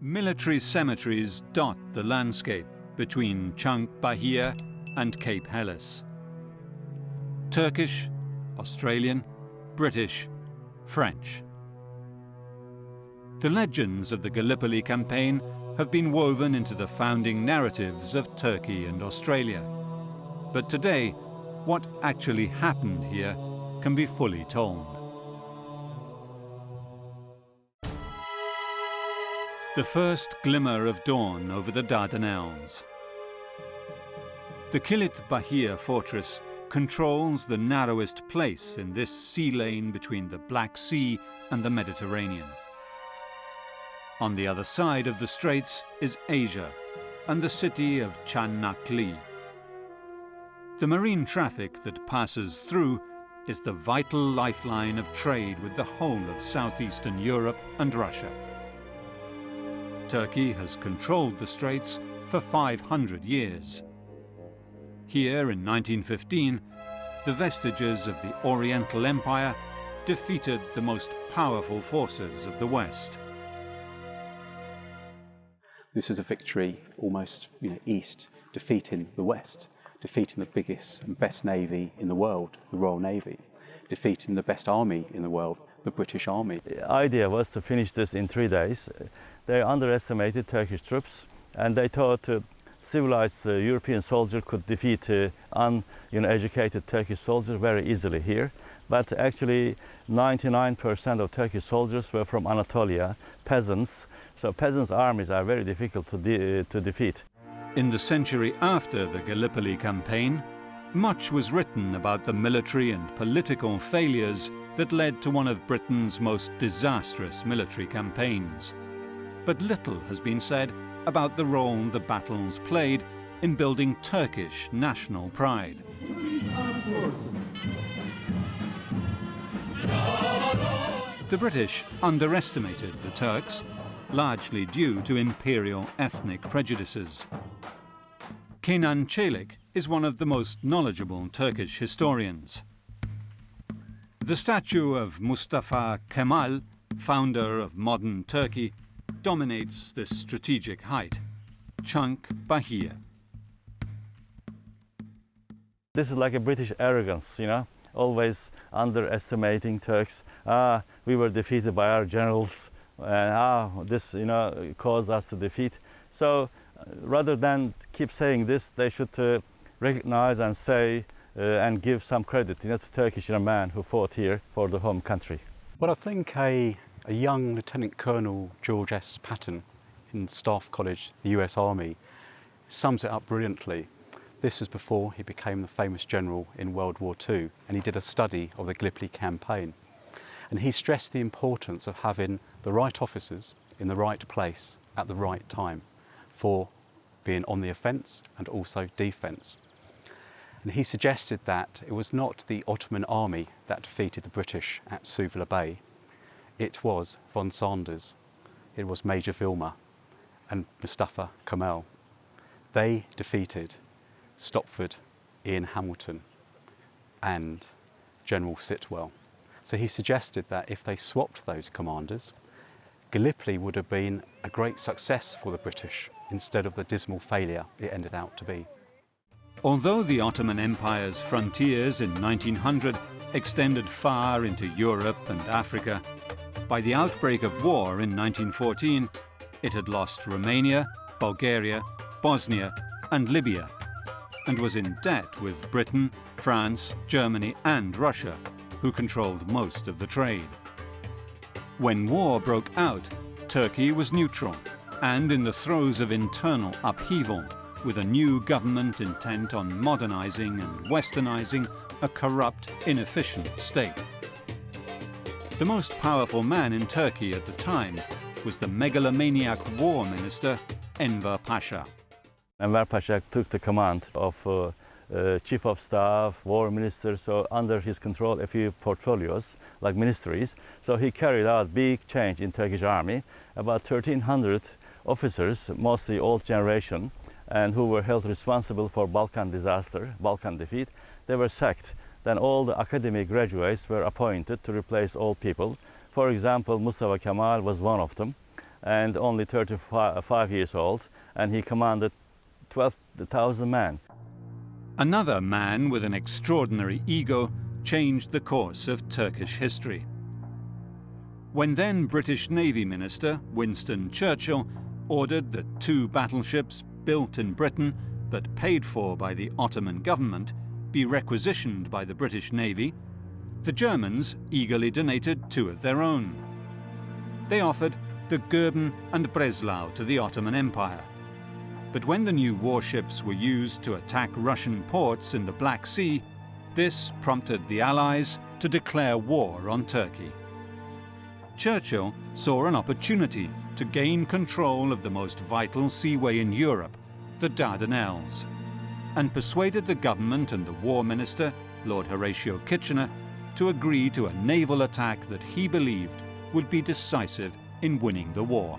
Military cemeteries dot the landscape between Chunk Bahia and Cape Helles. Turkish, Australian, British, French. The legends of the Gallipoli campaign have been woven into the founding narratives of Turkey and Australia. But today, what actually happened here can be fully told. The first glimmer of dawn over the Dardanelles. The Kilit Bahia fortress controls the narrowest place in this sea lane between the Black Sea and the Mediterranean. On the other side of the straits is Asia and the city of Çanakkale. The marine traffic that passes through is the vital lifeline of trade with the whole of southeastern Europe and Russia. Turkey has controlled the straits for 500 years. Here in 1915, the vestiges of the Oriental Empire defeated the most powerful forces of the West. This is a victory almost east, defeating the West, defeating the biggest and best navy in the world, the Royal Navy, defeating the best army in the world, the British Army. The idea was to finish this in 3 days. They underestimated Turkish troops, and they thought civilized European soldier could defeat uneducated Turkish soldiers very easily here. But actually 99% of Turkish soldiers were from Anatolia, peasants. So peasants' armies are very difficult to defeat. In the century after the Gallipoli campaign, much was written about the military and political failures that led to one of Britain's most disastrous military campaigns. But little has been said about the role the battles played in building Turkish national pride. The British underestimated the Turks, largely due to imperial ethnic prejudices. Kenan Çelik is one of the most knowledgeable Turkish historians. The statue of Mustafa Kemal, founder of modern Turkey, dominates this strategic height, Chunk Bahia. This is like a British arrogance, always underestimating Turks. We were defeated by our generals, and this, caused us to defeat. So rather than keep saying this, they should recognize and say and give some credit to Turkish man who fought here for the home country. Well, I think a young Lieutenant Colonel George S. Patton in Staff College, the US Army, sums it up brilliantly. This was before he became the famous general in World War II, and he did a study of the Gallipoli campaign. And he stressed the importance of having the right officers in the right place at the right time for being on the offence and also defence. And he suggested that it was not the Ottoman army that defeated the British at Suvla Bay. It was von Sanders, it was Major Vilma and Mustafa Kemal. They defeated Stopford, Ian Hamilton and General Sitwell. So he suggested that if they swapped those commanders, Gallipoli would have been a great success for the British instead of the dismal failure it ended out to be. Although the Ottoman Empire's frontiers in 1900 extended far into Europe and Africa, by the outbreak of war in 1914, it had lost Romania, Bulgaria, Bosnia and Libya, and was in debt with Britain, France, Germany and Russia, who controlled most of the trade. When war broke out, Turkey was neutral and in the throes of internal upheaval, with a new government intent on modernizing and westernizing a corrupt, inefficient state. The most powerful man in Turkey at the time was the megalomaniac war minister, Enver Pasha. Enver Pasha took the command of chief of staff, war minister, so under his control a few portfolios, like ministries. So he carried out big change in Turkish army. About 1,300 officers, mostly old generation, and who were held responsible for Balkan disaster, Balkan defeat, they were sacked. Then all the academy graduates were appointed to replace old people. For example, Mustafa Kemal was one of them. and only 35 years old, and he commanded 12,000 men. Another man with an extraordinary ego changed the course of Turkish history. When then British Navy Minister Winston Churchill ordered that 2 battleships built in Britain but paid for by the Ottoman government be requisitioned by the British Navy, the Germans eagerly donated 2 of their own. They offered the Goeben and Breslau to the Ottoman Empire. But when the new warships were used to attack Russian ports in the Black Sea, this prompted the Allies to declare war on Turkey. Churchill saw an opportunity to gain control of the most vital seaway in Europe, the Dardanelles, and persuaded the government and the War Minister, Lord Horatio Kitchener, to agree to a naval attack that he believed would be decisive in winning the war.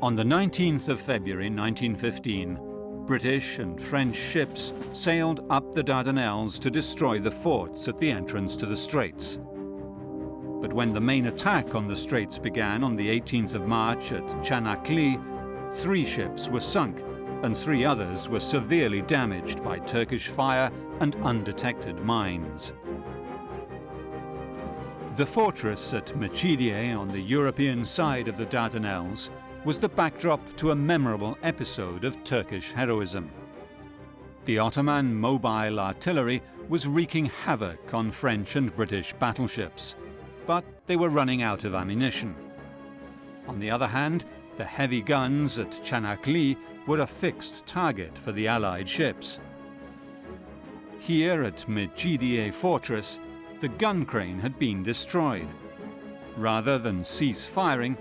On the 19th of February 1915, British and French ships sailed up the Dardanelles to destroy the forts at the entrance to the straits. But when the main attack on the straits began on the 18th of March at Çanakkale, 3 ships were sunk and 3 others were severely damaged by Turkish fire and undetected mines. The fortress at Mecidiye on the European side of the Dardanelles was the backdrop to a memorable episode of Turkish heroism. The Ottoman mobile artillery was wreaking havoc on French and British battleships, but they were running out of ammunition. On the other hand, the heavy guns at Çanakkale were a fixed target for the Allied ships. Here at Mecidiye Fortress, the gun crane had been destroyed. Rather than cease firing,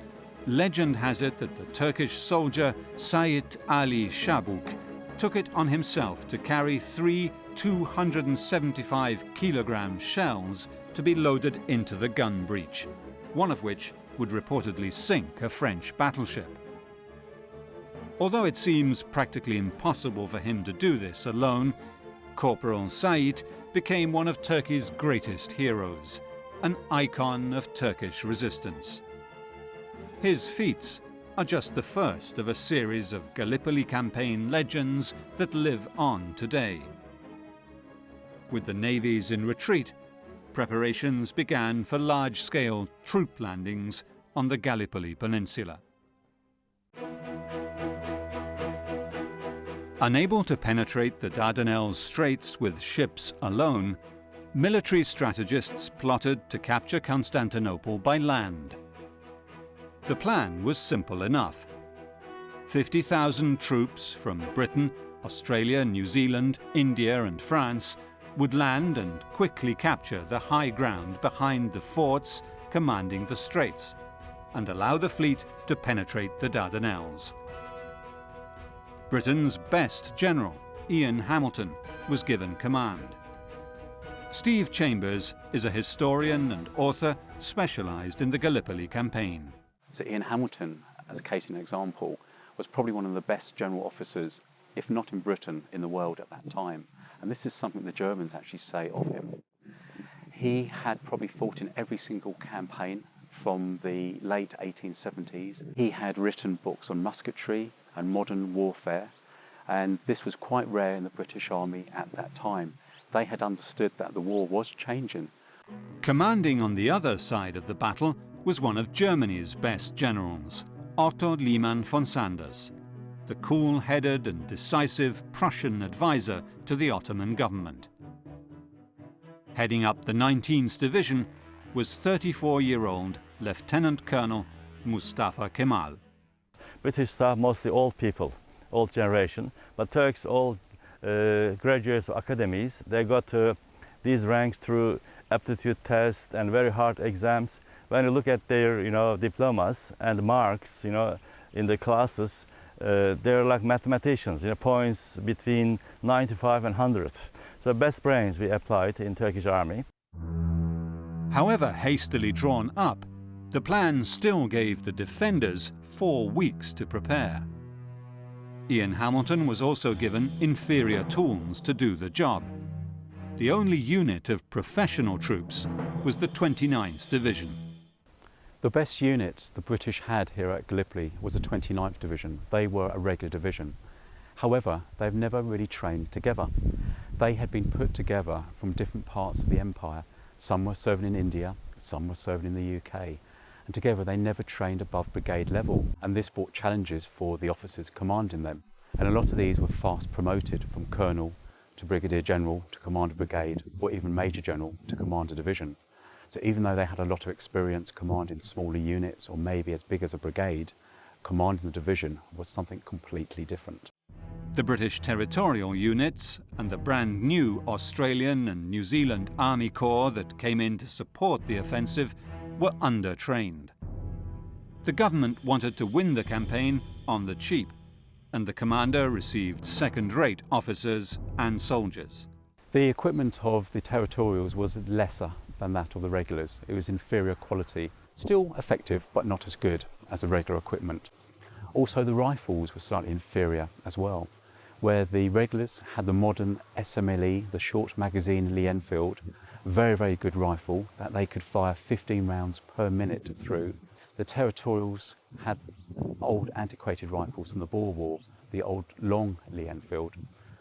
legend has it that the Turkish soldier Sait Ali Shabuk took it on himself to carry 3 275-kilogram shells to be loaded into the gun breech, one of which would reportedly sink a French battleship. Although it seems practically impossible for him to do this alone, Corporal Sait became one of Turkey's greatest heroes, an icon of Turkish resistance. His feats are just the first of a series of Gallipoli campaign legends that live on today. With the navies in retreat, preparations began for large-scale troop landings on the Gallipoli peninsula. Unable to penetrate the Dardanelles Straits with ships alone, military strategists plotted to capture Constantinople by land. The plan was simple enough. 50,000 troops from Britain, Australia, New Zealand, India and France would land and quickly capture the high ground behind the forts commanding the straits and allow the fleet to penetrate the Dardanelles. Britain's best general, Ian Hamilton, was given command. Steve Chambers is a historian and author specialised in the Gallipoli campaign. So Ian Hamilton, as a case in example, was probably one of the best general officers, if not in Britain, in the world at that time. And this is something the Germans actually say of him. He had probably fought in every single campaign from the late 1870s. He had written books on musketry and modern warfare, and this was quite rare in the British Army at that time. They had understood that the war was changing. Commanding on the other side of the battle was one of Germany's best generals, Otto Liman von Sanders, the cool-headed and decisive Prussian advisor to the Ottoman government. Heading up the 19th Division was 34-year-old Lieutenant Colonel Mustafa Kemal. British staff, mostly old people, old generation, but Turks, all graduates of academies, they got these ranks through aptitude tests and very hard exams. When you look at their, diplomas and marks, in the classes, they're like mathematicians, points between 95 and 100. So best brains we applied in Turkish army. However hastily drawn up, the plan still gave the defenders 4 weeks to prepare. Ian Hamilton was also given inferior tools to do the job. The only unit of professional troops was the 29th Division. The best unit the British had here at Gallipoli was the 29th Division. They were a regular division. However, they've never really trained together. They had been put together from different parts of the empire. Some were serving in India, some were serving in the UK. And together they never trained above brigade level. And this brought challenges for the officers commanding them. And a lot of these were fast promoted from colonel to brigadier general to command a brigade, or even major general to command a division. So even though they had a lot of experience commanding smaller units or maybe as big as a brigade, commanding the division was something completely different. The British territorial units and the brand new Australian and New Zealand Army Corps that came in to support the offensive were under-trained. The government wanted to win the campaign on the cheap, and the commander received second-rate officers and soldiers. The equipment of the territorials was lesser than that of the regulars. It was inferior quality, still effective but not as good as the regular equipment. Also the rifles were slightly inferior as well, where the regulars had the modern SMLE, the short magazine Lee Enfield, very, very good rifle that they could fire 15 rounds per minute through. The territorials had old antiquated rifles from the Boer War, the old long Lee Enfield.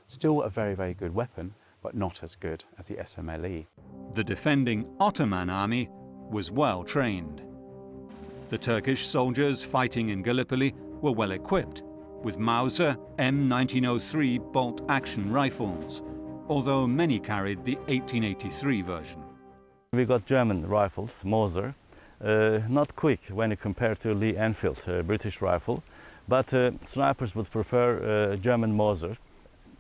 Still a very, very good weapon, but not as good as the SMLE. The defending Ottoman army was well trained. The Turkish soldiers fighting in Gallipoli were well equipped with Mauser M1903 bolt-action rifles, although many carried the 1883 version. We got German rifles, Mauser, not quick when you compare to Lee Enfield, British rifle, but snipers would prefer German Mauser.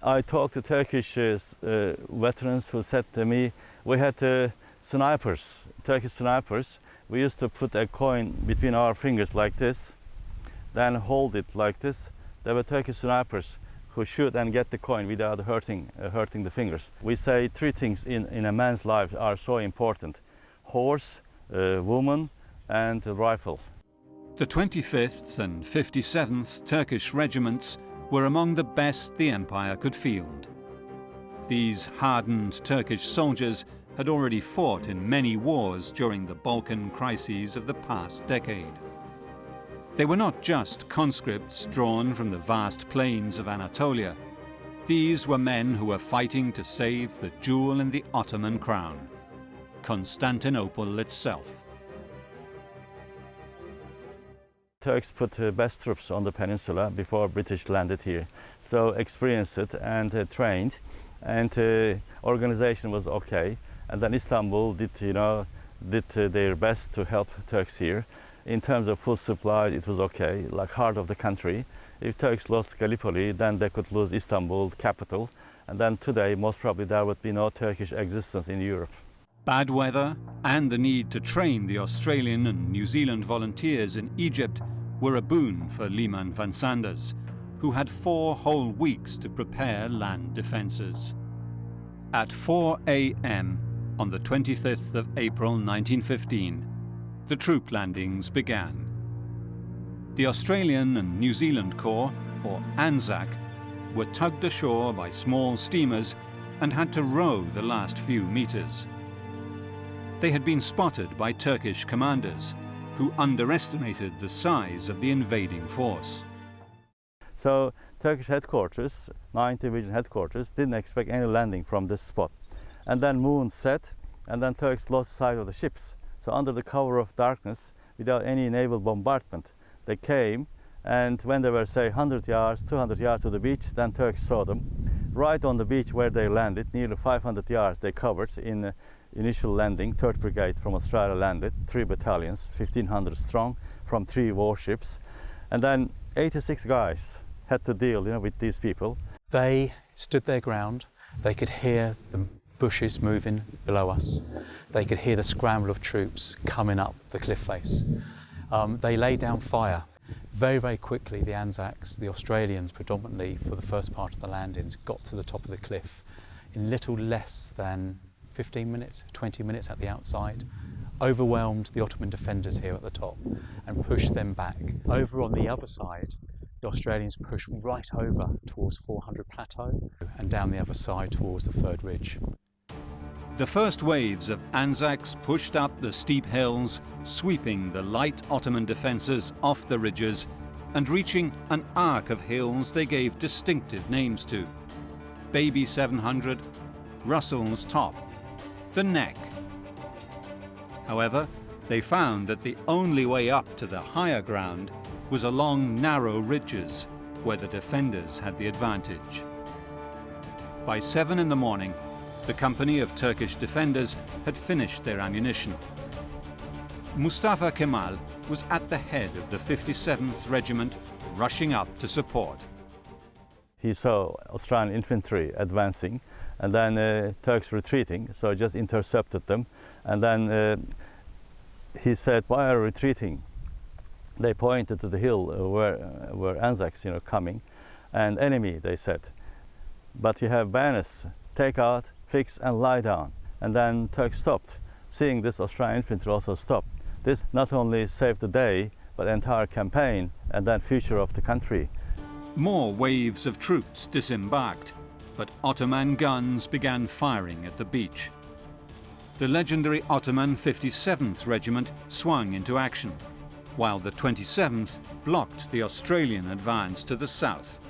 I talked to Turkish veterans who said to me, we had snipers, Turkish snipers. We used to put a coin between our fingers like this, then hold it like this. There were Turkish snipers who shoot and get the coin without hurting the fingers. We say three things in a man's life are so important: horse, woman, and a rifle. The 25th and 57th Turkish regiments were among the best the empire could field. These hardened Turkish soldiers had already fought in many wars during the Balkan crises of the past decade. They were not just conscripts drawn from the vast plains of Anatolia. These were men who were fighting to save the jewel in the Ottoman crown, Constantinople itself. Turks put best troops on the peninsula before British landed here. So experienced and trained, and organization was okay. And then Istanbul did their best to help Turks here. In terms of food supply, it was okay, like heart of the country. If Turks lost Gallipoli, then they could lose Istanbul, capital. And then today, most probably there would be no Turkish existence in Europe. Bad weather and the need to train the Australian and New Zealand volunteers in Egypt were a boon for Liman van Sanders, who had 4 whole weeks to prepare land defences. At 4 a.m. on the 25th of April 1915, the troop landings began. The Australian and New Zealand Corps, or Anzac, were tugged ashore by small steamers and had to row the last few metres. They had been spotted by Turkish commanders, who underestimated the size of the invading force. So Turkish headquarters, 9th Division headquarters, didn't expect any landing from this spot. And then moon set, and then Turks lost sight of the ships. So under the cover of darkness, without any naval bombardment, they came, and when they were, say, 100 yards, 200 yards to the beach, then Turks saw them. Right on the beach where they landed, nearly 500 yards they covered in initial landing. 3rd Brigade from Australia landed, 3 battalions, 1,500 strong, from 3 warships. And then 86 guys had to deal with these people. They stood their ground. They could hear the bushes moving below us. They could hear the scramble of troops coming up the cliff face. They laid down fire. Very, very quickly, the Anzacs, the Australians predominantly for the first part of the landings, got to the top of the cliff in little less than 15 minutes, 20 minutes at the outside, overwhelmed the Ottoman defenders here at the top and pushed them back. Over on the other side, the Australians pushed right over towards 400 Plateau and down the other side towards the 3rd Ridge. The first waves of Anzacs pushed up the steep hills, sweeping the light Ottoman defences off the ridges and reaching an arc of hills they gave distinctive names to. Baby 700, Russell's Top, the Neck. However, they found that the only way up to the higher ground was along narrow ridges, where the defenders had the advantage. By 7 in the morning, the company of Turkish defenders had finished their ammunition. Mustafa Kemal was at the head of the 57th Regiment, rushing up to support. He saw Australian infantry advancing and then Turks retreating, so just intercepted them. And then he said, "Why are you retreating?" They pointed to the hill where Anzacs, coming. "And enemy," they said. "But you have bayonets, take out, fix and lie down." And then Turks stopped. Seeing this, Australian infantry also stopped. This not only saved the day, but the entire campaign and then future of the country. More waves of troops disembarked, but Ottoman guns began firing at the beach. The legendary Ottoman 57th Regiment swung into action, while the 27th blocked the Australian advance to the south.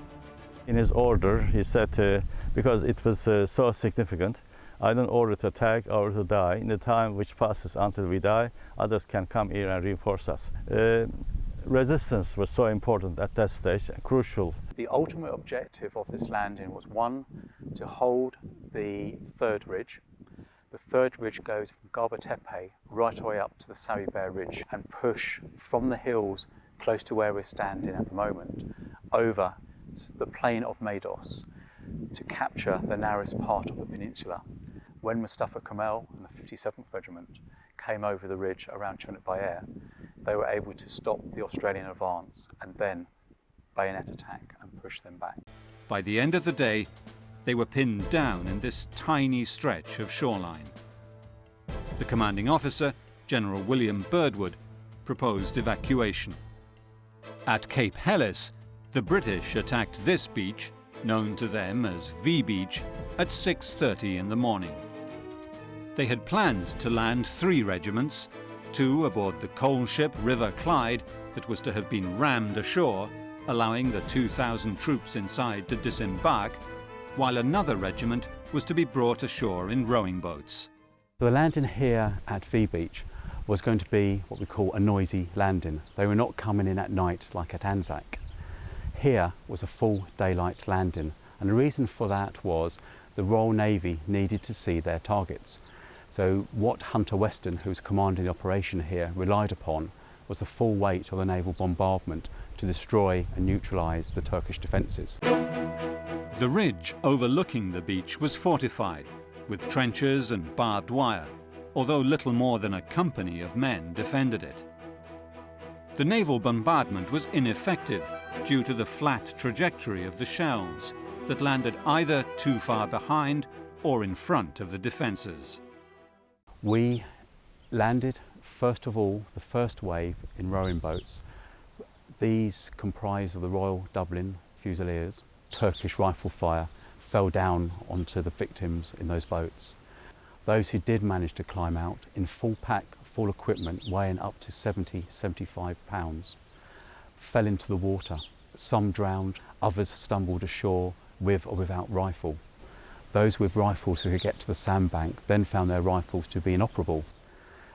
In his order, he said, because it was so significant, "I don't order to attack or to die. In the time which passes until we die, others can come here and reinforce us." Resistance was so important at that stage, crucial. The ultimate objective of this landing was, one, to hold the third ridge. The third ridge goes from Gaba Tepe right away up to the Suvla Bay Ridge and push from the hills close to where we're standing at the moment over the plain of Maidos to capture the narrowest part of the peninsula. When Mustafa Kemal and the 57th Regiment came over the ridge around Chunuk Bayer, they were able to stop the Australian advance and then bayonet attack and push them back. By the end of the day, they were pinned down in this tiny stretch of shoreline. The commanding officer, General William Birdwood, proposed evacuation. At Cape Helles, the British attacked this beach, known to them as V Beach, at 6:30 in the morning. They had planned to land 3 regiments, 2 aboard the coal ship River Clyde that was to have been rammed ashore, allowing the 2,000 troops inside to disembark, while another regiment was to be brought ashore in rowing boats. The landing here at V Beach was going to be what we call a noisy landing. They were not coming in at night like at Anzac. Here was a full daylight landing, and the reason for that was the Royal Navy needed to see their targets. So what Hunter Weston, who was commanding the operation here, relied upon was the full weight of the naval bombardment to destroy and neutralise the Turkish defences. The ridge overlooking the beach was fortified, with trenches and barbed wire, although little more than a company of men defended it. The naval bombardment was ineffective due to the flat trajectory of the shells that landed either too far behind or in front of the defences. We landed, first of all, the first wave in rowing boats. These comprised of the Royal Dublin Fusiliers. Turkish rifle fire fell down onto the victims in those boats. Those who did manage to climb out in full pack, full equipment, weighing up to 75 pounds, fell into the water. Some drowned, others stumbled ashore with or without rifle. Those with rifles who could get to the sandbank then found their rifles to be inoperable.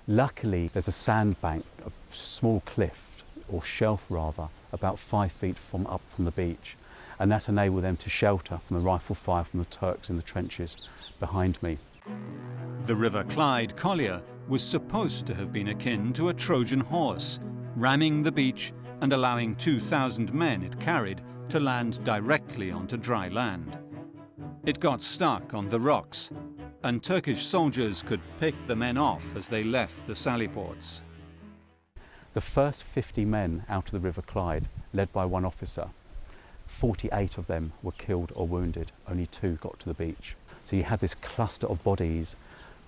Luckily, there's a sandbank, a small cliff, or shelf rather, about 5 feet up from the beach, and that enabled them to shelter from the rifle fire from the Turks in the trenches behind me. The River Clyde collier was supposed to have been akin to a Trojan horse, ramming the beach and allowing 2,000 men it carried to land directly onto dry land. It got stuck on the rocks, and Turkish soldiers could pick the men off as they left the sally ports. The first 50 men out of the River Clyde, led by one officer, 48 of them were killed or wounded, only 2 got to the beach. So you had this cluster of bodies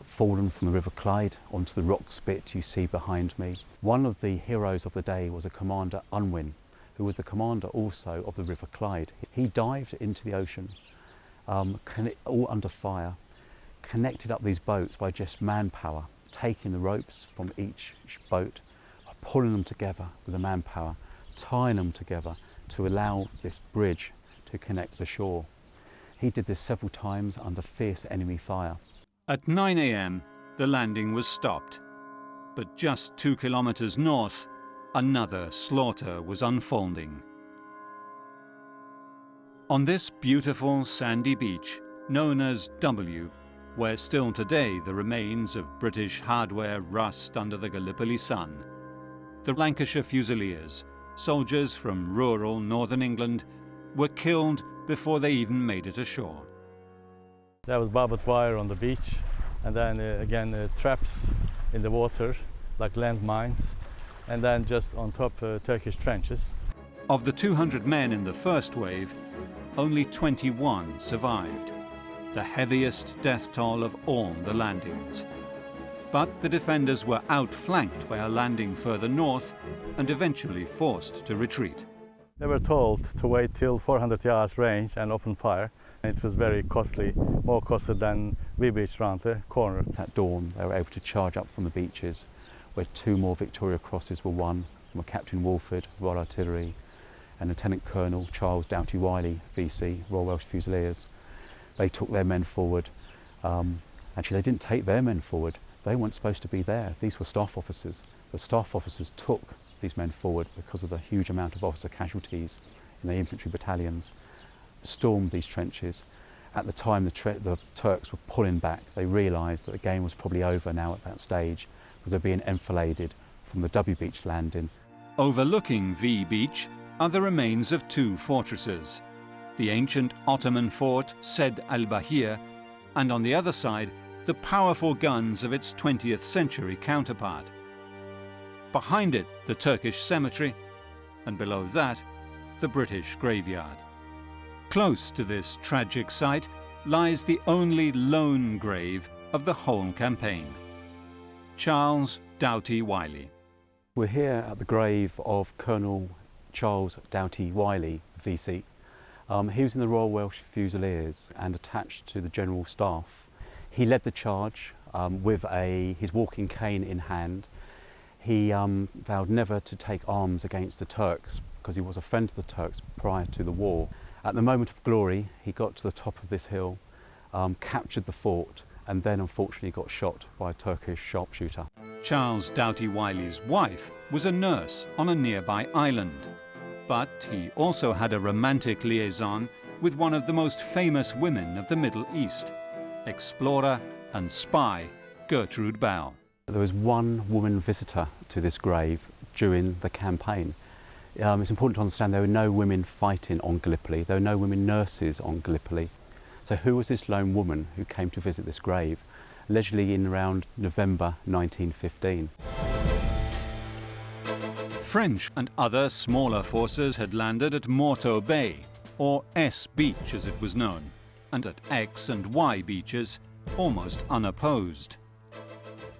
fallen from the River Clyde onto the rock spit you see behind me. One of the heroes of the day was a Commander Unwin, who was the commander also of the River Clyde. He dived into the ocean, all under fire, connected up these boats by just manpower, taking the ropes from each boat, pulling them together with the manpower, tying them together to allow this bridge to connect the shore. He did this several times under fierce enemy fire. At 9 a.m, the landing was stopped. But just 2 kilometers north, another slaughter was unfolding. On this beautiful sandy beach, known as W, where still today the remains of British hardware rust under the Gallipoli sun, the Lancashire Fusiliers, soldiers from rural northern England, were killed before they even made it ashore. There was barbed wire on the beach, and then again traps in the water, like landmines, and then just on top Turkish trenches. Of the 200 men in the first wave, only 21 survived, the heaviest death toll of all the landings. But the defenders were outflanked by a landing further north and eventually forced to retreat. They were told to wait till 400 yards range and open fire. It was very costly, more costly than we beached round the corner. At dawn, they were able to charge up from the beaches, where 2 more Victoria Crosses were won from Captain Wolford, Royal Artillery, and Lieutenant Colonel Charles Doughty Wiley, VC, Royal Welsh Fusiliers. They took their men forward. Actually, they didn't take their men forward. They weren't supposed to be there. These were staff officers. The staff officers took these men forward because of the huge amount of officer casualties in the infantry battalions, stormed these trenches. At the time the Turks were pulling back, they realised that the game was probably over now at that stage, because they're being enfiladed from the W Beach landing. Overlooking V Beach are the remains of 2 fortresses, the ancient Ottoman fort Sed al-Bahir, and on the other side, the powerful guns of its 20th century counterpart. Behind it, the Turkish cemetery, and below that, the British graveyard. Close to this tragic site lies the only lone grave of the whole campaign, Charles Doughty Wiley. We're here at the grave of Colonel Charles Doughty Wiley, VC. He was in the Royal Welsh Fusiliers and attached to the General Staff. He led the charge with his walking cane in hand. He vowed never to take arms against the Turks because he was a friend of the Turks prior to the war. At the moment of glory, he got to the top of this hill, captured the fort, and then unfortunately got shot by a Turkish sharpshooter. Charles Doughty Wiley's wife was a nurse on a nearby island, but he also had a romantic liaison with one of the most famous women of the Middle East, explorer and spy Gertrude Bell. There was one woman visitor to this grave during the campaign. It's important to understand there were no women fighting on Gallipoli, there were no women nurses on Gallipoli. So who was this lone woman who came to visit this grave, allegedly in around November 1915? French and other smaller forces had landed at Morto Bay, or S Beach as it was known, and at X and Y beaches, almost unopposed.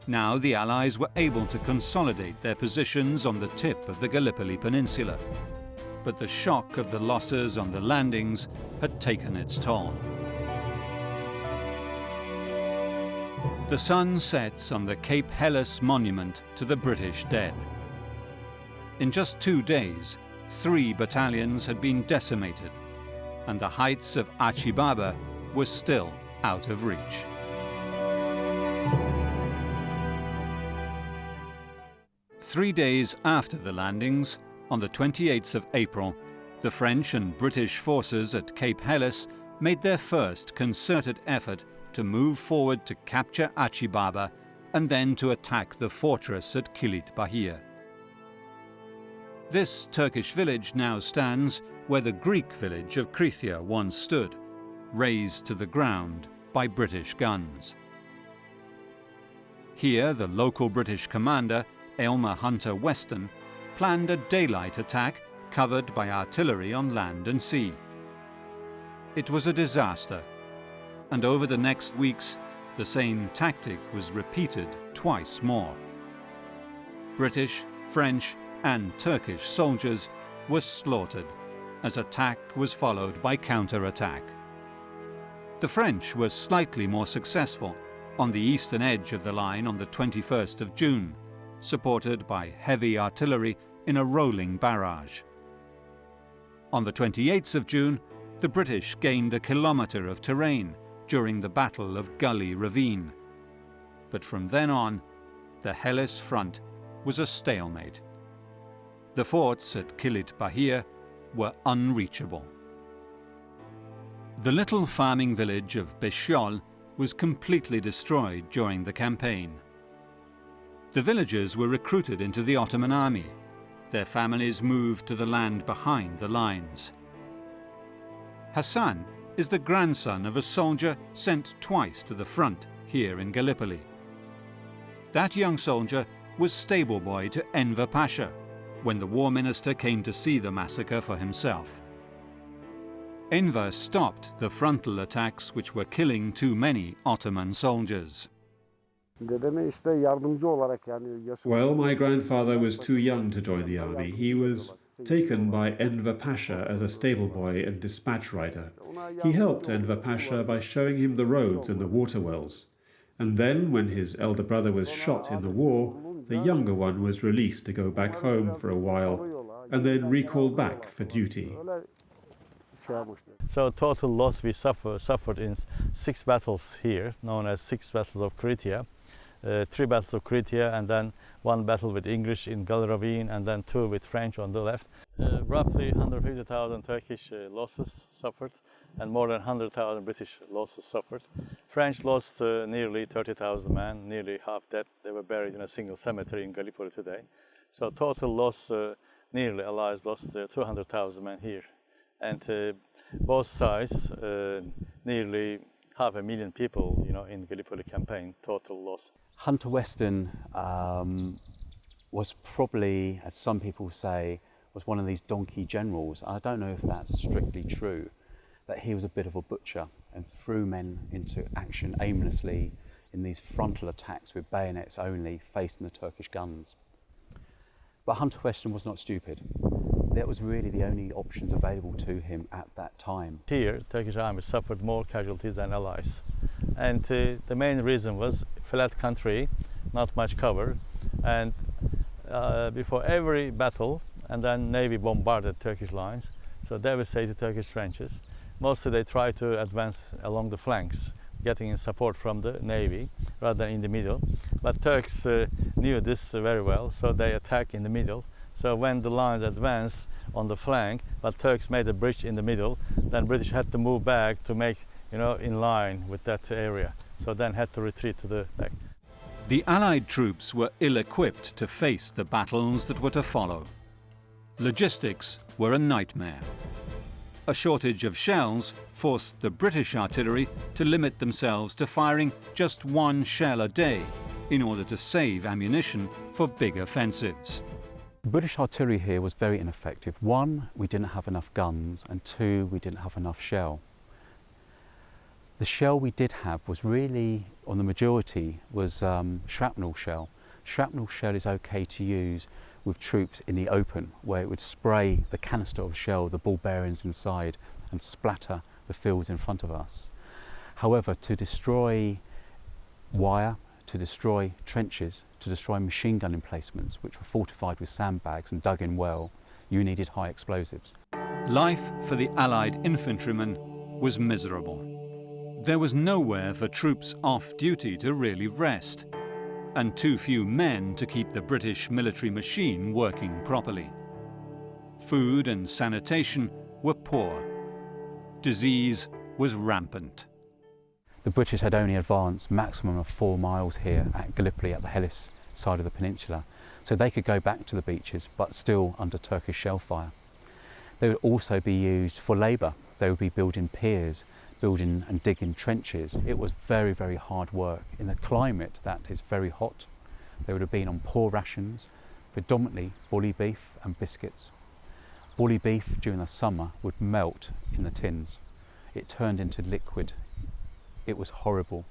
Now the Allies were able to consolidate their positions on the tip of the Gallipoli Peninsula, but the shock of the losses on the landings had taken its toll. The sun sets on the Cape Helles monument to the British dead. In just 2 days, 3 battalions had been decimated, and the heights of Achi Baba were still out of reach. Three days after the landings, on the 28th of April, the French and British forces at Cape Helles made their first concerted effort to move forward to capture Achi Baba and then to attack the fortress at Kilit Bahir. This Turkish village now stands where the Greek village of Krithia once stood, razed to the ground by British guns. Here, the local British commander, Aylmer Hunter Weston, planned a daylight attack covered by artillery on land and sea. It was a disaster, and over the next weeks, the same tactic was repeated twice more. British, French, and Turkish soldiers were slaughtered as attack was followed by counterattack. The French were slightly more successful on the eastern edge of the line on the 21st of June, supported by heavy artillery in a rolling barrage. On the 28th of June, the British gained a kilometre of terrain during the Battle of Gully Ravine. But from then on, the Helles front was a stalemate. The forts at Kilit Bahir were unreachable. The little farming village of Beshyol was completely destroyed during the campaign. The villagers were recruited into the Ottoman army. Their families moved to the land behind the lines. Hassan is the grandson of a soldier sent twice to the front here in Gallipoli. That young soldier was stable boy to Enver Pasha when the war minister came to see the massacre for himself. Enver stopped the frontal attacks which were killing too many Ottoman soldiers. Well, my grandfather was too young to join the army. He was taken by Enver Pasha as a stable boy and dispatch rider. He helped Enver Pasha by showing him the roads and the water wells. And then, when his elder brother was shot in the war, the younger one was released to go back home for a while and then recalled back for duty. So total loss we suffered in 6 battles here, known as 6 battles of Krithia. 3 battles of Krithia, and then 1 battle with English in Gully Ravine, and then 2 with French on the left. Roughly 150,000 Turkish losses suffered, and more than 100,000 British losses suffered. French lost nearly 30,000 men, nearly half dead. They were buried in a single cemetery in Gallipoli today. So total loss, nearly Allies lost 200,000 men here. And both sides, nearly 500,000 people, in Gallipoli campaign, total loss. Hunter Weston was probably, as some people say, was one of these donkey generals. I don't know if that's strictly true, that he was a bit of a butcher and threw men into action aimlessly in these frontal attacks with bayonets only, facing the Turkish guns. But Hunter Weston was not stupid. That was really the only options available to him at that time. Here, Turkish army suffered more casualties than Allies. And the main reason was flat country, not much cover. And before every battle, and then Navy bombarded Turkish lines, so devastated Turkish trenches. Mostly they tried to advance along the flanks, getting in support from the Navy rather than in the middle. But Turks knew this very well, so they attacked in the middle. So when the lines advanced on the flank, but Turks made a breach in the middle, then British had to move back to make, in line with that area. So then had to retreat to the back. The Allied troops were ill-equipped to face the battles that were to follow. Logistics were a nightmare. A shortage of shells forced the British artillery to limit themselves to firing just 1 shell a day in order to save ammunition for big offensives. British artillery here was very ineffective. 1, we didn't have enough guns, and 2, we didn't have enough shell. The shell we did have was really, on the majority, was shrapnel shell. Shrapnel shell is okay to use with troops in the open, where it would spray the canister of shell, the ball bearings inside, and splatter the fields in front of us. However, to destroy wire, to destroy trenches, to destroy machine gun emplacements, which were fortified with sandbags and dug in well, you needed high explosives. Life for the Allied infantrymen was miserable. There was nowhere for troops off duty to really rest, and too few men to keep the British military machine working properly. Food and sanitation were poor. Disease was rampant. The British had only advanced maximum of 4 miles here at Gallipoli, at the Helles side of the peninsula, so they could go back to the beaches, but still under Turkish shell fire. They would also be used for labour. They would be building piers, building and digging trenches. It was very, very hard work in a climate that is very hot. They would have been on poor rations, predominantly bully beef and biscuits. Bully beef during the summer would melt in the tins. It turned into liquid. It was horrible.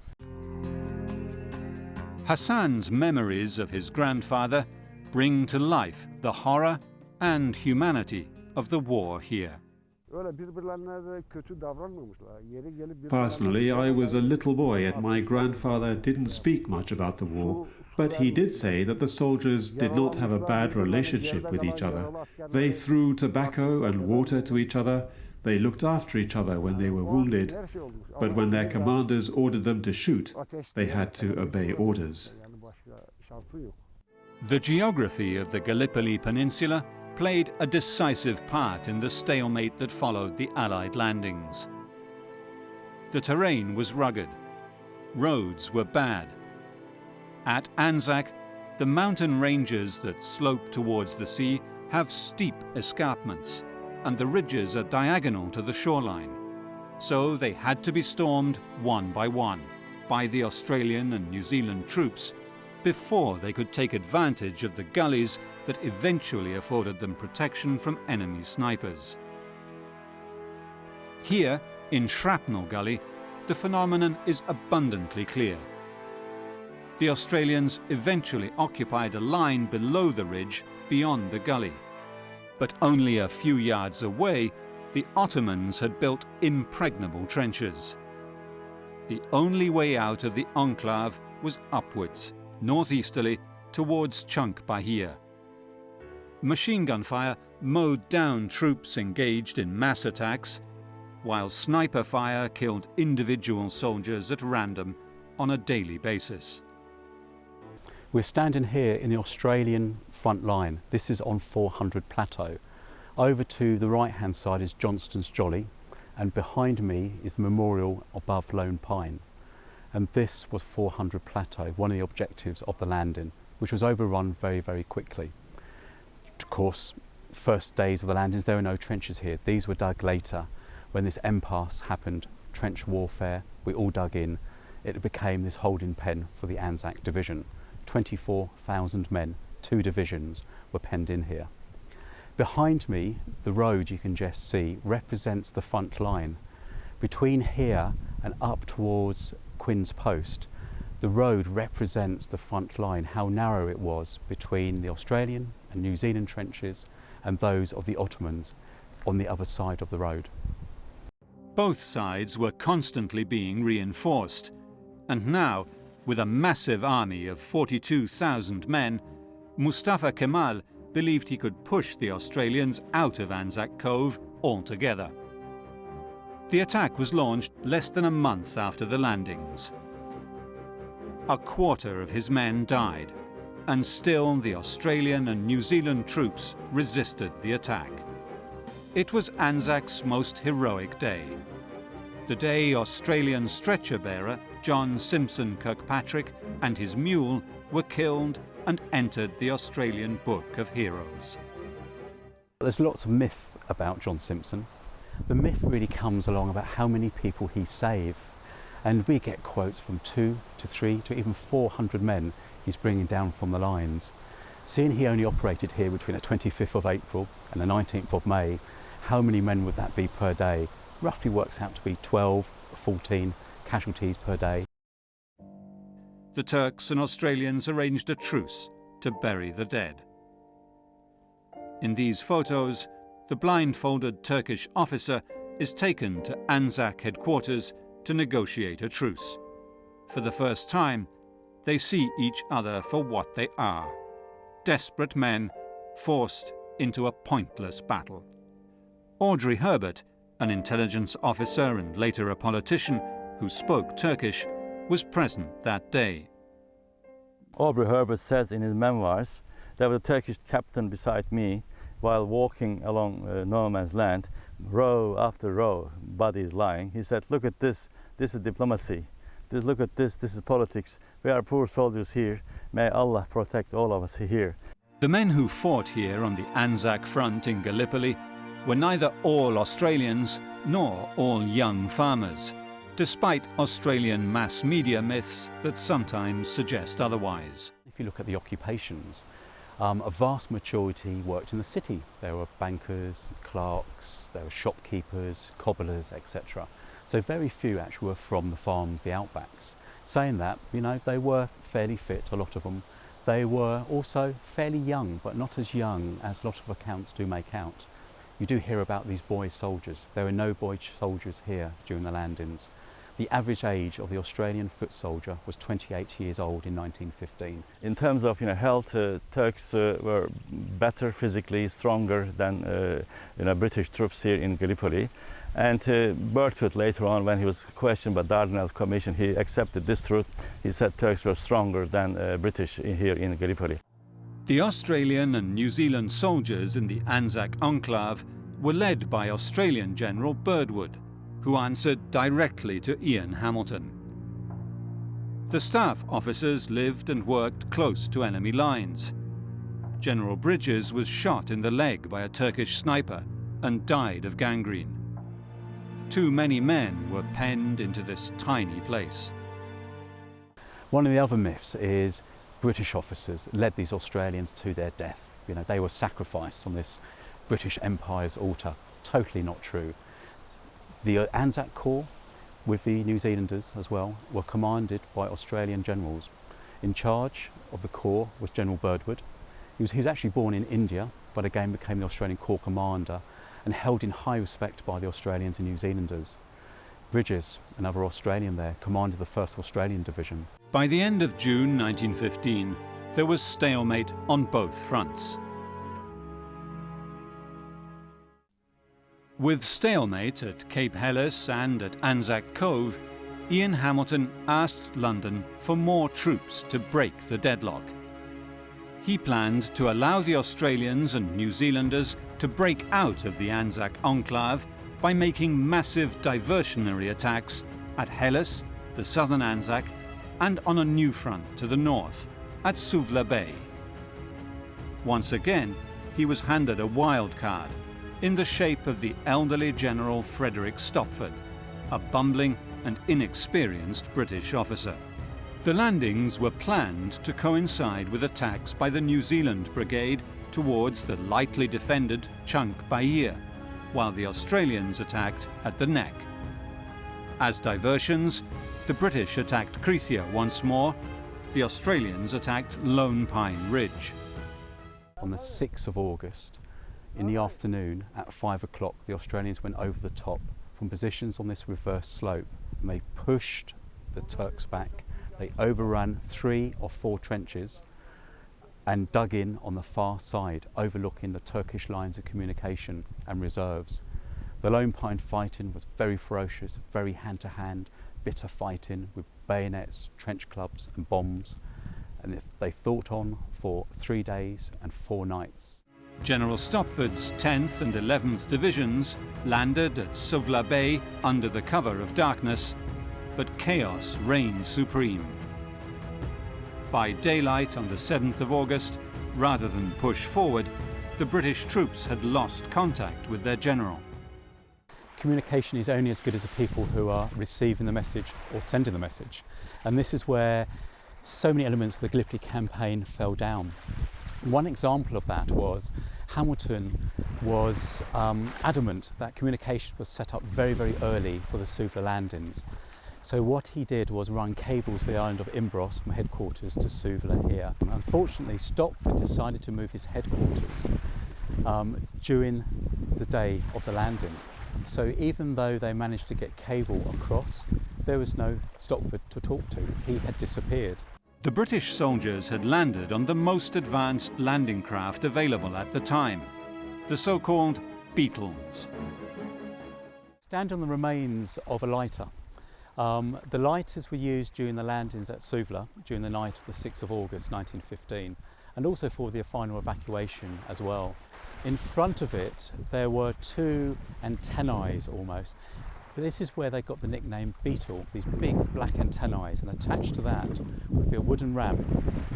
Hassan's memories of his grandfather bring to life the horror and humanity of the war here. Personally, I was a little boy and my grandfather didn't speak much about the war, but he did say that the soldiers did not have a bad relationship with each other. They threw tobacco and water to each other. They looked after each other when they were wounded, but when their commanders ordered them to shoot, they had to obey orders. The geography of the Gallipoli Peninsula played a decisive part in the stalemate that followed the Allied landings. The terrain was rugged. Roads were bad. At Anzac, the mountain ranges that slope towards the sea have steep escarpments, and the ridges are diagonal to the shoreline. So they had to be stormed one by the Australian and New Zealand troops before they could take advantage of the gullies that eventually afforded them protection from enemy snipers. Here, in Shrapnel Gully, the phenomenon is abundantly clear. The Australians eventually occupied a line below the ridge beyond the gully, but only a few yards away, the Ottomans had built impregnable trenches. The only way out of the enclave was upwards, northeasterly, towards Chunk Bahia. Machine gun fire mowed down troops engaged in mass attacks, while sniper fire killed individual soldiers at random on a daily basis. We're standing here in the Australian front line. This is on 400 Plateau. Over to the right-hand side is Johnston's Jolly, and behind me is the memorial above Lone Pine. And this was 400 Plateau, one of the objectives of the landing, which was overrun very, very quickly. Of course, first days of the landings, there were no trenches here. These were dug later. When this impasse happened, trench warfare, we all dug in. It became this holding pen for the Anzac Division. 24,000 men, 2 divisions were penned in here. Behind me, the road you can just see represents the front line. Between here and up towards Quinn's Post, the road represents the front line, how narrow it was between the Australian and New Zealand trenches and those of the Ottomans on the other side of the road. Both sides were constantly being reinforced, and now, with a massive army of 42,000 men, Mustafa Kemal believed he could push the Australians out of Anzac Cove altogether. The attack was launched less than a month after the landings. A quarter of his men died, and still the Australian and New Zealand troops resisted the attack. It was Anzac's most heroic day. The day Australian stretcher-bearer John Simpson Kirkpatrick and his mule were killed and entered the Australian Book of Heroes. There's lots of myth about John Simpson. The myth really comes along about how many people he saved, and we get quotes from 2 to 3 to even 400 men he's bringing down from the lines. Seeing he only operated here between the 25th of April and the 19th of May, how many men would that be per day? Roughly works out to be 12, 14 casualties per day. The Turks and Australians arranged a truce to bury the dead. In these photos, the blindfolded Turkish officer is taken to Anzac headquarters to negotiate a truce. For the first time, they see each other for what they are: desperate men forced into a pointless battle. Audrey Herbert, an intelligence officer and later a politician who spoke Turkish, was present that day. Aubrey Herbert says in his memoirs, there was a Turkish captain beside me while walking along no man's land, row after row, bodies lying. He said, "Look at this is diplomacy. Look at this is politics. We are poor soldiers here. May Allah protect all of us here." The men who fought here on the Anzac front in Gallipoli were neither all Australians nor all young farmers, despite Australian mass media myths that sometimes suggest otherwise. If you look at the occupations, a vast majority worked in the city. There were bankers, clerks, there were shopkeepers, cobblers, etc. So very few actually were from the farms, the outbacks. Saying that, you know, they were fairly fit, a lot of them. They were also fairly young, but not as young as a lot of accounts do make out. you do hear about these boy soldiers. There were no boy soldiers here during the landings. The average age of the Australian foot soldier was 28 years old in 1915. In terms of health, Turks were better physically, stronger than British troops here in Gallipoli. And Berthoud later on, when he was questioned by the Dardanelles Commission, he accepted this truth. He said Turks were stronger than British here in Gallipoli. The Australian and New Zealand soldiers in the Anzac enclave were led by Australian General Birdwood, who answered directly to Ian Hamilton. The staff officers lived and worked close to enemy lines. General Bridges was shot in the leg by a Turkish sniper and died of gangrene. Too many men were penned into this tiny place. One of the other myths is British officers led these Australians to their death. They were sacrificed on this British Empire's altar. Totally not true. The Anzac Corps, with the New Zealanders as well, were commanded by Australian generals. In charge of the Corps was General Birdwood. He was actually born in India, but again became the Australian Corps commander and held in high respect by the Australians and New Zealanders. Bridges, another Australian there, commanded the 1st Australian Division. By the end of June 1915, there was stalemate on both fronts. With stalemate at Cape Helles and at Anzac Cove, Ian Hamilton asked London for more troops to break the deadlock. He planned to allow the Australians and New Zealanders to break out of the Anzac enclave by making massive diversionary attacks at Helles, the southern Anzac, and on a new front to the north, at Suvla Bay. Once again, he was handed a wild card in the shape of the elderly General Frederick Stopford, a bumbling and inexperienced British officer. The landings were planned to coincide with attacks by the New Zealand Brigade towards the lightly defended Chunk Bahia, while the Australians attacked at the neck. As diversions, the British attacked Krithia once more, the Australians attacked Lone Pine Ridge. On the 6th of August, in the afternoon at 5 o'clock, the Australians went over the top from positions on this reverse slope, and they pushed the Turks back. They overran 3 or 4 trenches and dug in on the far side, overlooking the Turkish lines of communication and reserves. The Lone Pine fighting was very ferocious, very hand-to-hand, bitter fighting with bayonets, trench clubs and bombs, and they fought on for 3 days and 4 nights. General Stopford's 10th and 11th Divisions landed at Suvla Bay under the cover of darkness, but chaos reigned supreme. By daylight on the 7th of August, rather than push forward, the British troops had lost contact with their general. Communication is only as good as the people who are receiving the message or sending the message. And this is where so many elements of the Gallipoli campaign fell down. One example of that was Hamilton was adamant that communication was set up very, very early for the Suvla landings. So what he did was run cables for the island of Imbros from headquarters to Suvla here. Unfortunately, Stopford decided to move his headquarters during the day of the landing. So even though they managed to get cable across, there was no Stopford to talk to. He had disappeared. The British soldiers had landed on the most advanced landing craft available at the time, the so-called Beetles. Stand on the remains of a lighter. The lighters were used during the landings at Suvla during the night of the 6th of August 1915, and also for the final evacuation as well. In front of it there were 2 antennae almost. But this is where they got the nickname Beetle, these big black antennae, and attached to that would be a wooden ramp,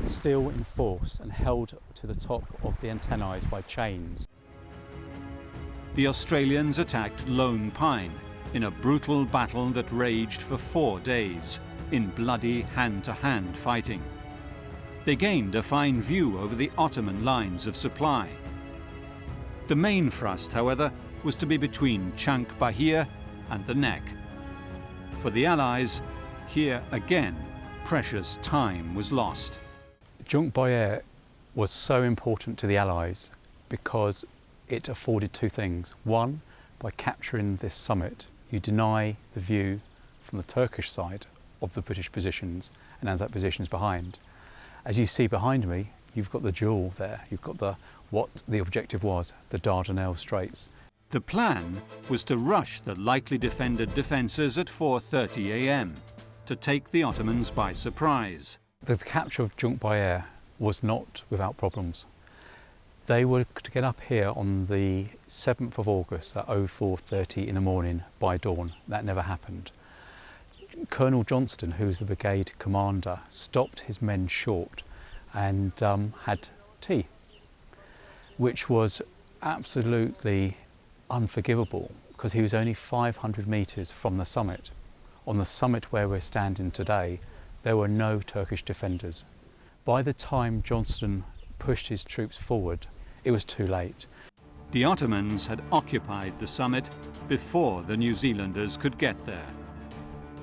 still in force and held to the top of the antennae by chains. The Australians attacked Lone Pine in a brutal battle that raged for 4 days in bloody hand-to-hand fighting. They gained a fine view over the Ottoman lines of supply. The main thrust, however, was to be between Chunk Bahia and the neck. For the Allies, here again, precious time was lost. Chunk Bahia was so important to the Allies because it afforded two things. One, by capturing this summit, you deny the view from the Turkish side of the British positions and Anzac positions behind. As you see behind me, you've got the jewel there. You've got what the objective was, the Dardanelles Straits. The plan was to rush the lightly defended defences at 4:30 a.m. to take the Ottomans by surprise. The capture of Junk by air was not without problems. They were to get up here on the 7th of August at 04:30 in the morning by dawn. That never happened. Colonel Johnston, who was the brigade commander, stopped his men short and had tea, which was absolutely unforgivable because he was only 500 metres from the summit. On the summit where we're standing today, there were no Turkish defenders. By the time Johnston pushed his troops forward, it was too late. The Ottomans had occupied the summit before the New Zealanders could get there.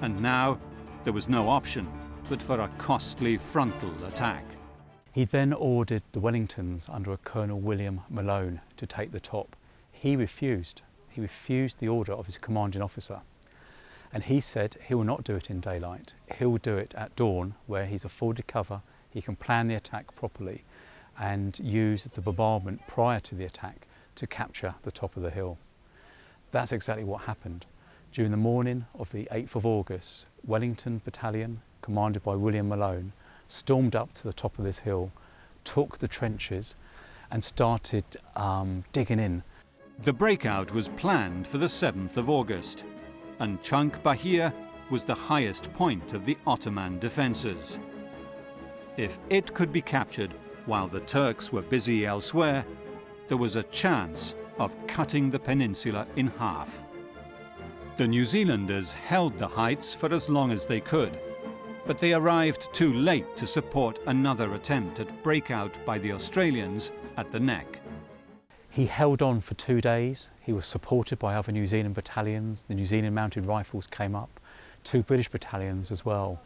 And now there was no option but for a costly frontal attack. He then ordered the Wellingtons under a Colonel William Malone to take the top. He refused. He refused the order of his commanding officer. And he said he will not do it in daylight. He will do it at dawn, where he's afforded cover, he can plan the attack properly and use the bombardment prior to the attack to capture the top of the hill. That's exactly what happened. During the morning of the 8th of August, Wellington Battalion, commanded by William Malone, stormed up to the top of this hill, took the trenches and started digging in. The breakout was planned for the 7th of August, and Chunk Bahir was the highest point of the Ottoman defences. If it could be captured while the Turks were busy elsewhere, there was a chance of cutting the peninsula in half. The New Zealanders held the heights for as long as they could, but they arrived too late to support another attempt at breakout by the Australians at the neck. He held on for 2 days. He was supported by other New Zealand battalions. The New Zealand Mounted Rifles came up, 2 British battalions as well,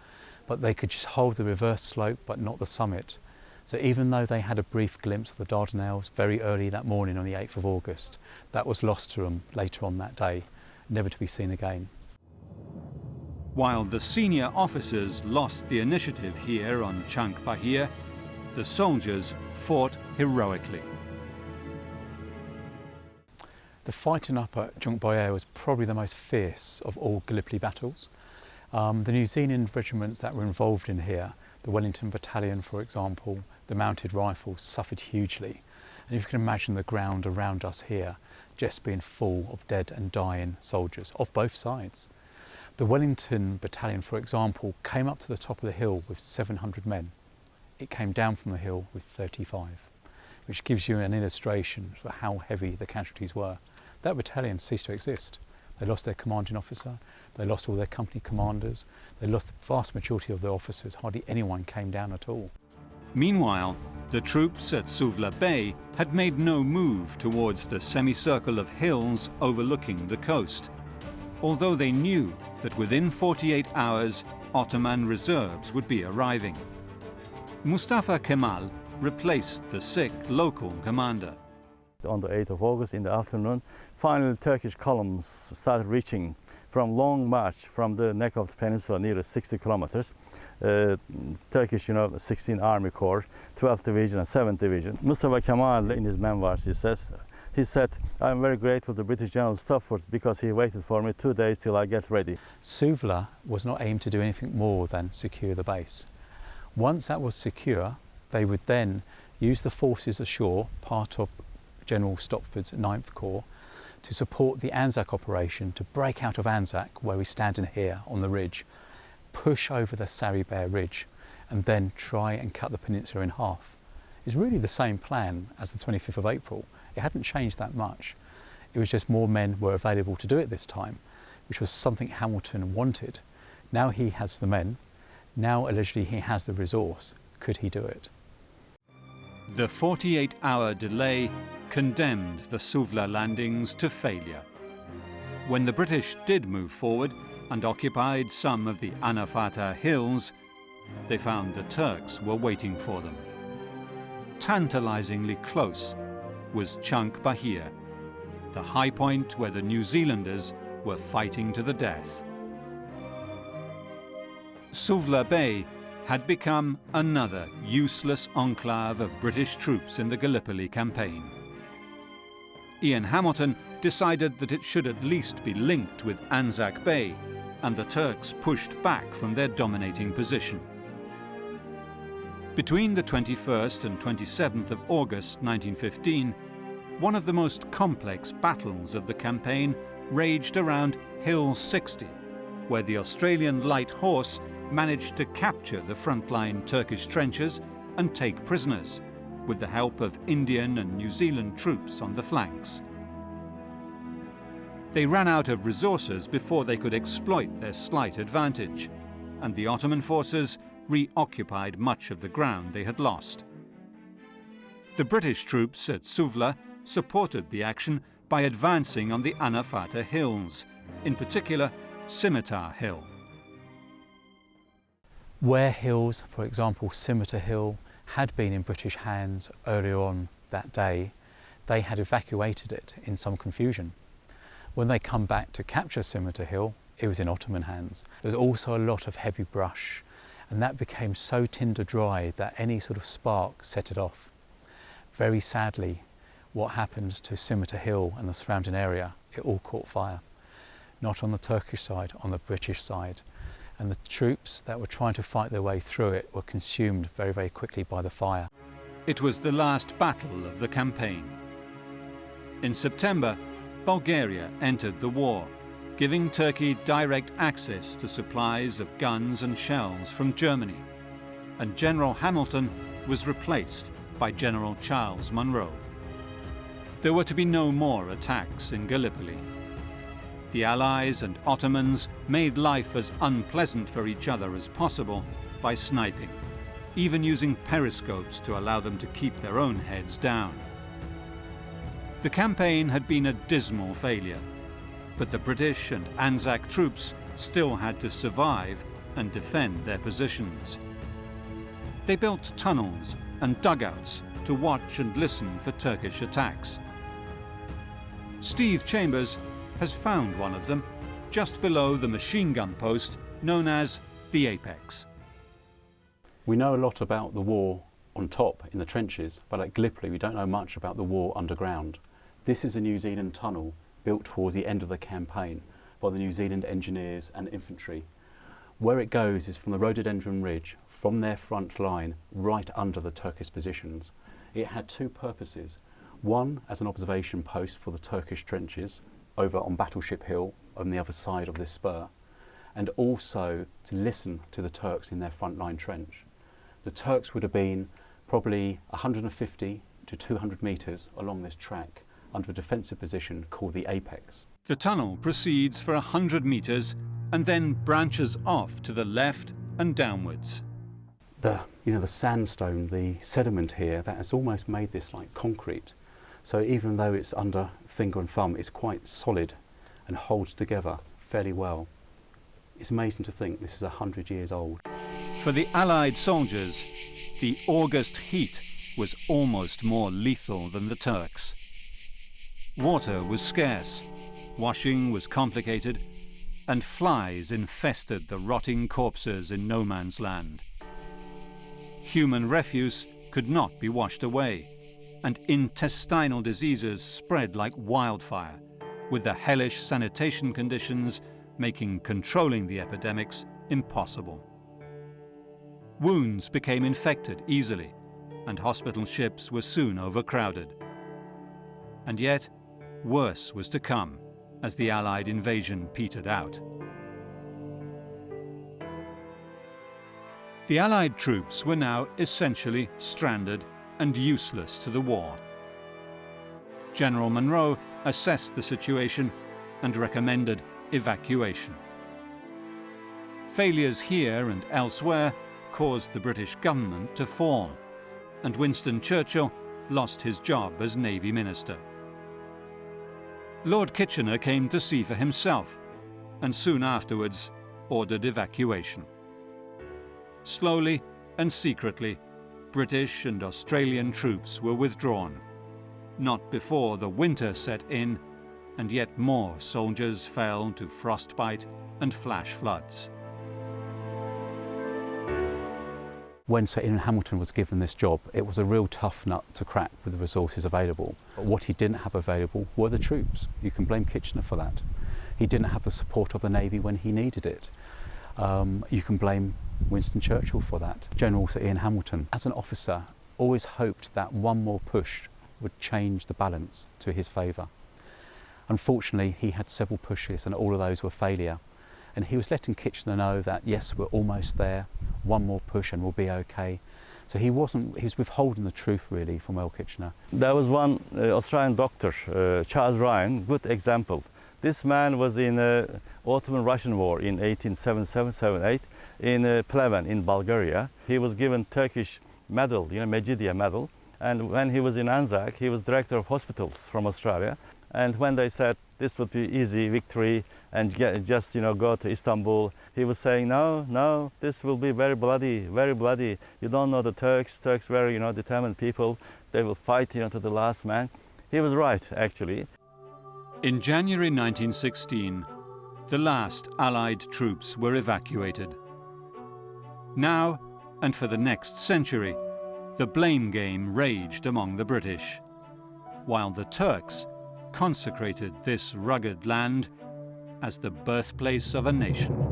but they could just hold the reverse slope but not the summit. So even though they had a brief glimpse of the Dardanelles very early that morning on the 8th of August, that was lost to them later on that day, never to be seen again. While the senior officers lost the initiative here on Chunk Bahir, the soldiers fought heroically. The fighting up at Junk by air was probably the most fierce of all Gallipoli battles. The New Zealand regiments that were involved in here, the Wellington Battalion for example, the Mounted Rifles, suffered hugely. And if you can imagine the ground around us here just being full of dead and dying soldiers of both sides. The Wellington Battalion, for example, came up to the top of the hill with 700 men. It came down from the hill with 35, which gives you an illustration for how heavy the casualties were. That battalion ceased to exist. They lost their commanding officer, they lost all their company commanders, they lost the vast majority of their officers. Hardly anyone came down at all. Meanwhile, the troops at Suvla Bay had made no move towards the semicircle of hills overlooking the coast, although they knew that within 48 hours Ottoman reserves would be arriving. Mustafa Kemal replaced the sick local commander. On the 8th of August in the afternoon, finally Turkish columns started reaching from long march from the neck of the peninsula, nearly 60 kilometers. Turkish, 16 Army Corps, 12th Division and 7th Division. Mustafa Kemal, in his memoirs, he said, "I'm very grateful to British General Stafford because he waited for me 2 days till I get ready." Suvla was not aimed to do anything more than secure the base. Once that was secure, they would then use the forces ashore, part of General Stopford's 9th Corps, to support the Anzac operation to break out of Anzac, where we're standing here on the ridge, push over the Sari Bear Ridge, and then try and cut the peninsula in half. It's really the same plan as the 25th of April. It hadn't changed that much. It was just more men were available to do it this time, which was something Hamilton wanted. Now he has the men, now allegedly he has the resource. Could he do it? The 48-hour delay condemned the Suvla landings to failure. When the British did move forward and occupied some of the Anafata hills, they found the Turks were waiting for them. Tantalizingly close, was Chunk Bahia, the high point where the New Zealanders were fighting to the death. Suvla Bay had become another useless enclave of British troops in the Gallipoli campaign. Ian Hamilton decided that it should at least be linked with Anzac Bay, and the Turks pushed back from their dominating position. Between the 21st and 27th of August 1915, one of the most complex battles of the campaign raged around Hill 60, where the Australian light horse managed to capture the frontline Turkish trenches and take prisoners, with the help of Indian and New Zealand troops on the flanks. They ran out of resources before they could exploit their slight advantage, and the Ottoman forces reoccupied much of the ground they had lost. The British troops at Suvla supported the action by advancing on the Anafata Hills, in particular Scimitar Hill. Where hills, for example Scimitar Hill, had been in British hands earlier on that day, they had evacuated it in some confusion. When they come back to capture Scimitar Hill, it was in Ottoman hands. There was also a lot of heavy brush, and that became so tinder dry that any sort of spark set it off. Very sadly, what happened to Scimitar Hill and the surrounding area, it all caught fire. Not on the Turkish side, on the British side. And the troops that were trying to fight their way through it were consumed very, very quickly by the fire. It was the last battle of the campaign. In September, Bulgaria entered the war, giving Turkey direct access to supplies of guns and shells from Germany, and General Hamilton was replaced by General Charles Munro. There were to be no more attacks in Gallipoli. The Allies and Ottomans made life as unpleasant for each other as possible by sniping, even using periscopes to allow them to keep their own heads down. The campaign had been a dismal failure, but the British and Anzac troops still had to survive and defend their positions. They built tunnels and dugouts to watch and listen for Turkish attacks. Steve Chambers has found one of them just below the machine gun post known as the Apex. We know a lot about the war on top in the trenches, but at Gallipoli we don't know much about the war underground. This is a New Zealand tunnel built towards the end of the campaign by the New Zealand engineers and infantry. Where it goes is from the rhododendron ridge, from their front line, right under the Turkish positions. It had two purposes. One, as an observation post for the Turkish trenches over on Battleship Hill on the other side of this spur, and also to listen to the Turks in their frontline trench. The Turks would have been probably 150 to 200 metres along this track under a defensive position called the Apex. The tunnel proceeds for 100 metres and then branches off to the left and downwards. The sandstone, the sediment here, that has almost made this like concrete. So even though it's under finger and thumb, it's quite solid and holds together fairly well. It's amazing to think this is 100 years old. For the Allied soldiers, the August heat was almost more lethal than the Turks. Water was scarce, washing was complicated, and flies infested the rotting corpses in no man's land. Human refuse could not be washed away, and intestinal diseases spread like wildfire, with the hellish sanitation conditions making controlling the epidemics impossible. Wounds became infected easily, and hospital ships were soon overcrowded. And yet, worse was to come as the Allied invasion petered out. The Allied troops were now essentially stranded and useless to the war. General Munro assessed the situation and recommended evacuation. Failures here and elsewhere caused the British government to fall, and Winston Churchill lost his job as Navy Minister. Lord Kitchener came to see for himself, and soon afterwards ordered evacuation. Slowly and secretly, British and Australian troops were withdrawn, not before the winter set in, and yet more soldiers fell to frostbite and flash floods. When Sir Ian Hamilton was given this job, it was a real tough nut to crack with the resources available. But what he didn't have available were the troops. You can blame Kitchener for that. He didn't have the support of the Navy when he needed it. You can blame Winston Churchill for that. General Sir Ian Hamilton, as an officer, always hoped that one more push would change the balance to his favour. Unfortunately, he had several pushes and all of those were failure. And he was letting Kitchener know that, yes, we're almost there, one more push and we'll be okay. So he was withholding the truth really from Earl Kitchener. There was one Australian doctor, Charles Ryan, good example. This man was in the Ottoman-Russian War in 1877-78 in Pleven in Bulgaria. He was given Turkish medal, Mecidiye medal. And when he was in Anzac, he was director of hospitals from Australia. And when they said this would be easy victory and just go to Istanbul, he was saying, no, this will be very bloody, very bloody. You don't know the Turks very determined people. They will fight to the last man. He was right, actually. In January 1916, the last Allied troops were evacuated. Now, and for the next century, the blame game raged among the British, while the Turks consecrated this rugged land as the birthplace of a nation.